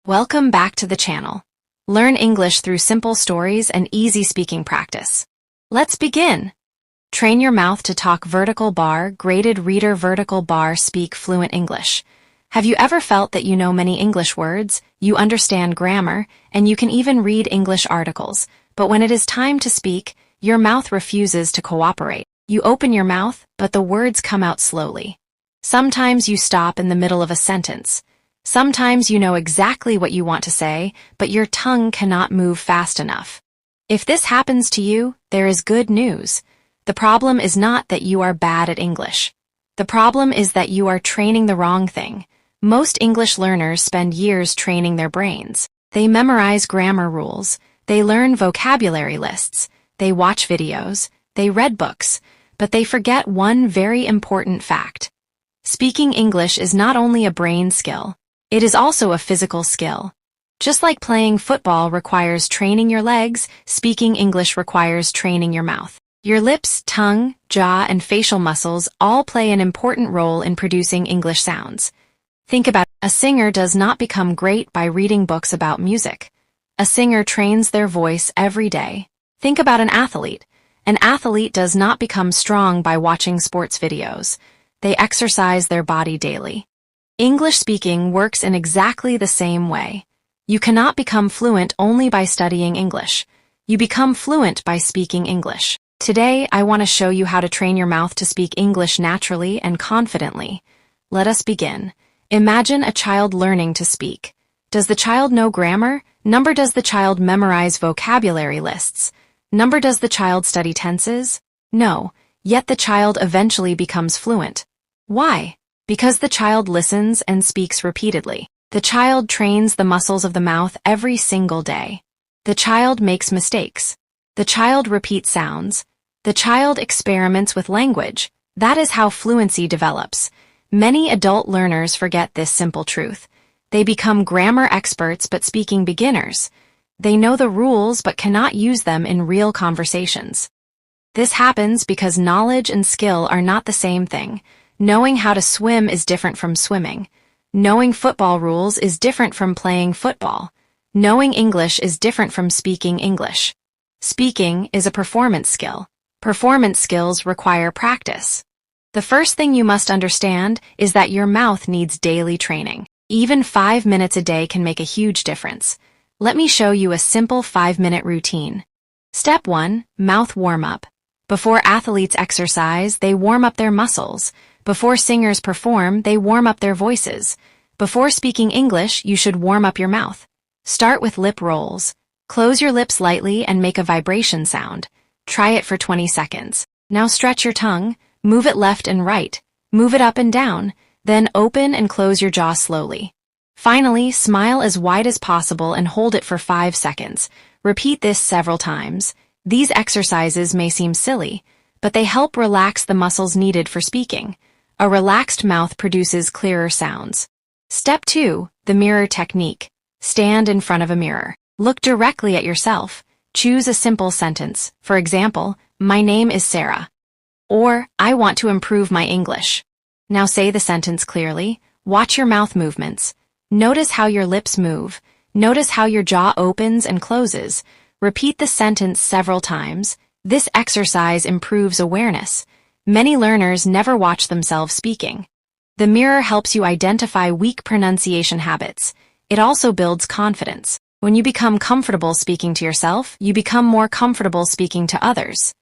Welcome back to the channel. Learn English through simple stories and easy speaking practice. Let's begin. Train your mouth to talk vertical bar, graded reader vertical bar speak fluent English. Have you ever felt that you know many English words, you understand grammar, and you can even read English articles, but when it is time to speak, your mouth refuses to cooperate. You open your mouth, but the words come out slowly. Sometimes you stop in the middle of a sentence. Sometimes you know exactly what you want to say, but your tongue cannot move fast enough. If this happens to you, there is good news. The problem is not that you are bad at English. The problem is that you are training the wrong thing. Most English learners spend years training their brains. They memorize grammar rules, they learn vocabulary lists, they watch videos, they read books, but they forget one very important fact. Speaking English is not only a brain skill, it is also a physical skill. Just like playing football requires training your legs, speaking English requires training your mouth. Your lips, tongue, jaw, and facial muscles all play an important role in producing English sounds. Think about it. A singer does not become great by reading books about music. A singer trains their voice every day. Think about an athlete. An athlete does not become strong by watching sports videos. They exercise their body daily. English speaking works in exactly the same way. You cannot become fluent only by studying English. You become fluent by speaking English. Today, I want to show you how to train your mouth to speak English naturally and confidently. Let us begin. Imagine a child learning to speak. Does the child know grammar? Does the child memorize vocabulary lists? Does the child study tenses? No, yet the child eventually becomes fluent. Why? Because the child listens and speaks repeatedly. The child trains the muscles of the mouth every single day. The child makes mistakes. The child repeats sounds. The child experiments with language. That is how fluency develops. Many adult learners forget this simple truth. They become grammar experts but speaking beginners. They know the rules but cannot use them in real conversations. This happens because knowledge and skill are not the same thing. Knowing how to swim is different from swimming. Knowing football rules is different from playing football. Knowing English is different from speaking English. Speaking is a performance skill. Performance skills require practice. The first thing you must understand is that your mouth needs daily training. Even 5 minutes a day can make a huge difference. Let me show you a simple 5-minute routine. Step 1. Mouth warm-up. Before athletes exercise, they warm up their muscles. Before singers perform, they warm up their voices. Before speaking English, you should warm up your mouth. Start with lip rolls. Close your lips lightly and make a vibration sound. Try it for 20 seconds. Now stretch your tongue. Move it left and right. Move it up and down. Then open and close your jaw slowly. Finally, smile as wide as possible and hold it for 5 seconds. Repeat this several times. These exercises may seem silly, but they help relax the muscles needed for speaking. A relaxed mouth produces clearer sounds. Step 2. The mirror technique. Stand in front of a mirror. Look directly at yourself. Choose a simple sentence. For example, my name is Sarah. Or, I want to improve my English. Now say the sentence clearly. Watch your mouth movements. Notice how your lips move. Notice how your jaw opens and closes. Repeat the sentence several times. This exercise improves awareness. Many learners never watch themselves speaking. The mirror helps you identify weak pronunciation habits. It also builds confidence. When you become comfortable speaking to yourself, you become more comfortable speaking to others.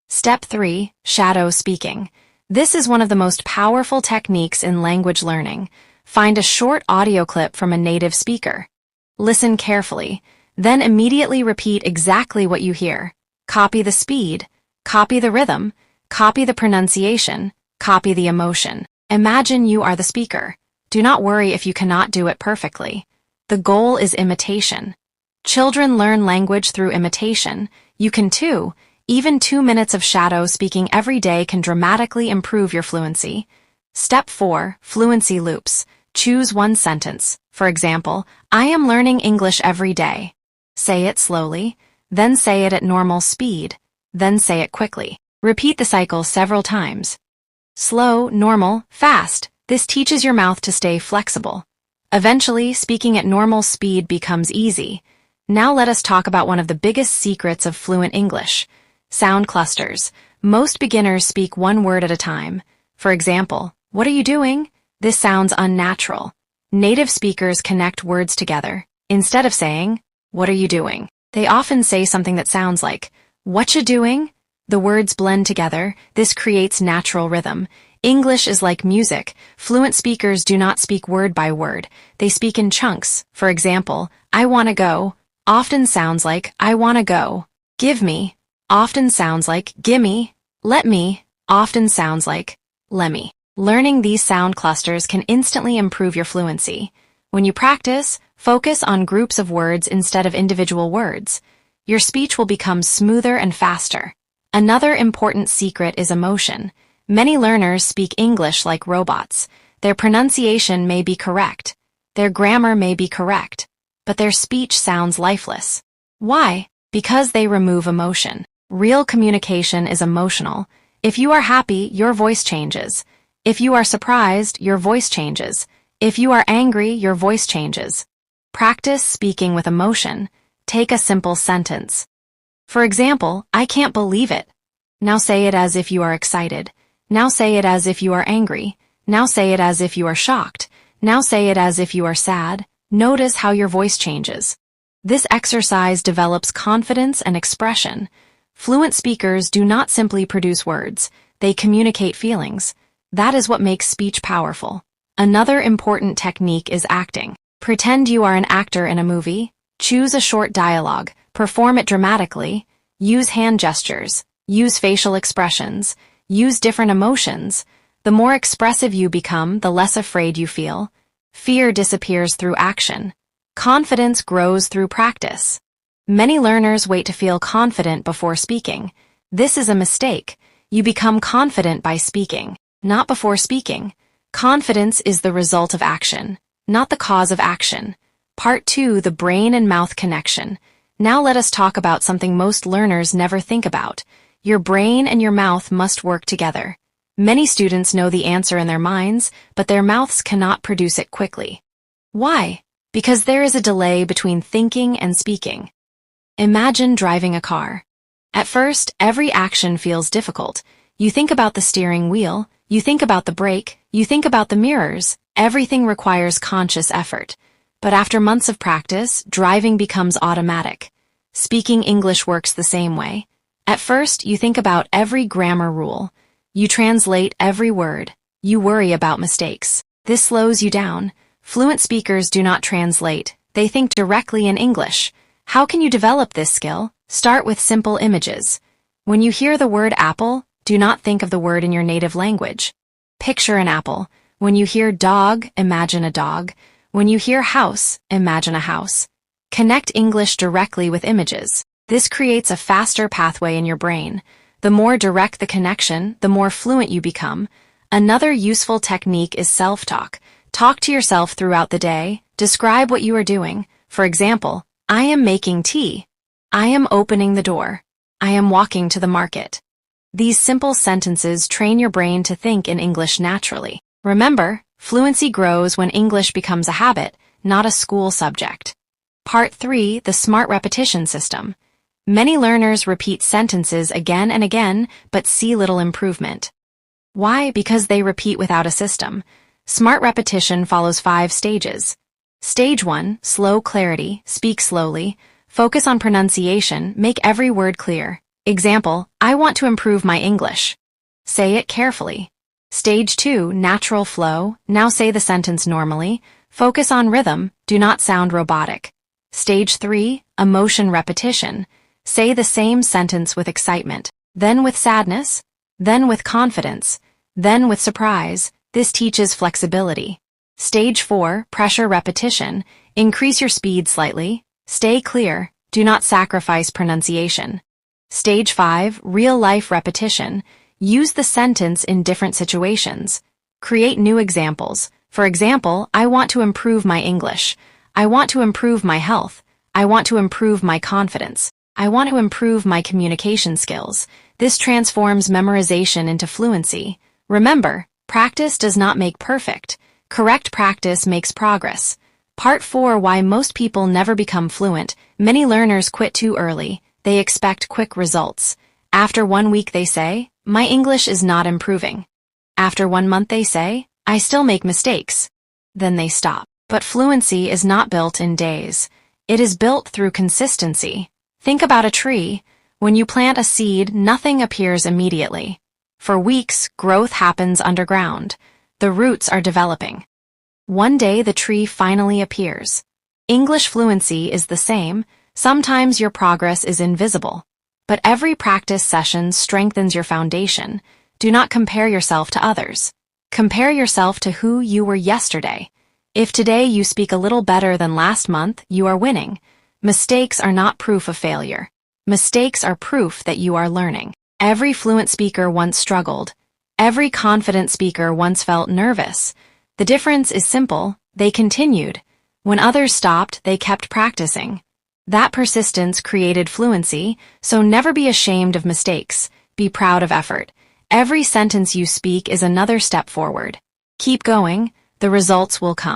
Step 3. Shadow speaking. This is one of the most powerful techniques in language learning. Find a short audio clip from a native speaker. Listen carefully, then immediately repeat exactly what you hear. Copy the speed, copy the rhythm, copy the pronunciation, copy the emotion. Imagine you are the speaker. Do not worry if you cannot do it perfectly. The goal is imitation. Children learn language through imitation. You can too. Even 2 minutes of shadow speaking every day can dramatically improve your fluency. Step 4. Fluency loops. Choose one sentence. For example, I am learning English every day. Say it slowly, then say it at normal speed, then say it quickly. Repeat the cycle several times. Slow, normal, fast. This teaches your mouth to stay flexible. Eventually, speaking at normal speed becomes easy. Now let us talk about one of the biggest secrets of fluent English: sound clusters. Most beginners speak one word at a time. For example, "What are you doing?" This sounds unnatural. Native speakers connect words together. Instead of saying, "What are you doing?" they often say something that sounds like, "What you doing?" The words blend together. This creates natural rhythm. English is like music. Fluent speakers do not speak word by word. They speak in chunks. For example, "I wanna go" often sounds like "I wanna go." "Give me" often sounds like "gimme." "Let me" often sounds like "lemme." Learning these sound clusters can instantly improve your fluency. When you practice, focus on groups of words instead of individual words. Your speech will become smoother and faster. Another important secret is emotion. Many learners speak English like robots. Their pronunciation may be correct. Their grammar may be correct. But their speech sounds lifeless. Why? Because they remove emotion. Real communication is emotional. If you are happy, your voice changes. If you are surprised, your voice changes. If you are angry, your voice changes. Practice speaking with emotion. Take a simple sentence. For example, "I can't believe it." Now say it as if you are excited. Now say it as if you are angry. Now say it as if you are shocked. Now say it as if you are sad. Notice how your voice changes. This exercise develops confidence and expression. Fluent speakers do not simply produce words. They communicate feelings. That is what makes speech powerful. Another important technique is acting. Pretend you are an actor in a movie. Choose a short dialogue. Perform it dramatically. Use hand gestures. Use facial expressions. Use different emotions. The more expressive you become, the less afraid you feel. Fear disappears through action. Confidence grows through practice. Many learners wait to feel confident before speaking. This is a mistake. You become confident by speaking, not before speaking. Confidence is the result of action, not the cause of action. Part 2: The brain and mouth connection. Now let us talk about something most learners never think about. Your brain and your mouth must work together. Many students know the answer in their minds, but their mouths cannot produce it quickly. Why? Because there is a delay between thinking and speaking. Imagine driving a car. At first, every action feels difficult. You think about the steering wheel, you think about the brake, you think about the mirrors. Everything requires conscious effort. But after months of practice, driving becomes automatic. Speaking English works the same way. At first, you think about every grammar rule. You translate every word. You worry about mistakes. This slows you down. Fluent speakers do not translate. They think directly in English. How can you develop this skill? Start with simple images. When you hear the word apple, do not think of the word in your native language. Picture an apple. When you hear dog, imagine a dog. When you hear house, imagine a house. Connect English directly with images. This creates a faster pathway in your brain. The more direct the connection, the more fluent you become. Another useful technique is self-talk. Talk to yourself throughout the day. Describe what you are doing. For example, "I am making tea." "I am opening the door." "I am walking to the market." These simple sentences train your brain to think in English naturally. Remember, fluency grows when English becomes a habit, not a school subject. Part 3: The smart repetition system. Many learners repeat sentences again and again, but see little improvement. Why? Because they repeat without a system. Smart repetition follows 5 stages. Stage 1, slow clarity, speak slowly, focus on pronunciation, make every word clear. Example, "I want to improve my English." Say it carefully. Stage 2, natural flow, now say the sentence normally, focus on rhythm, do not sound robotic. Stage 3, emotion repetition, say the same sentence with excitement, then with sadness, then with confidence, then with surprise. This teaches flexibility. Stage 4, pressure repetition, increase your speed slightly, stay clear, do not sacrifice pronunciation. Stage 5, real-life repetition, use the sentence in different situations. Create new examples. For example, "I want to improve my English." "I want to improve my health." "I want to improve my confidence." "I want to improve my communication skills." This transforms memorization into fluency. Remember, practice does not make perfect. Correct practice makes progress. Part 4: Why most people never become fluent. Many learners quit too early. They expect quick results. After 1 week they say, "My English is not improving." After 1 month they say, "I still make mistakes." Then they stop. But fluency is not built in days. It is built through consistency. Think about a tree. When you plant a seed, nothing appears immediately. For weeks, growth happens underground. The roots are developing. One day the tree finally appears. English fluency is the same. Sometimes your progress is invisible. But every practice session strengthens your foundation. Do not compare yourself to others. Compare yourself to who you were yesterday. If today you speak a little better than last month, you are winning. Mistakes are not proof of failure. Mistakes are proof that you are learning. Every fluent speaker once struggled. Every confident speaker once felt nervous. The difference is simple: they continued. When others stopped, they kept practicing. That persistence created fluency, so never be ashamed of mistakes. Be proud of effort. Every sentence you speak is another step forward. Keep going, the results will come.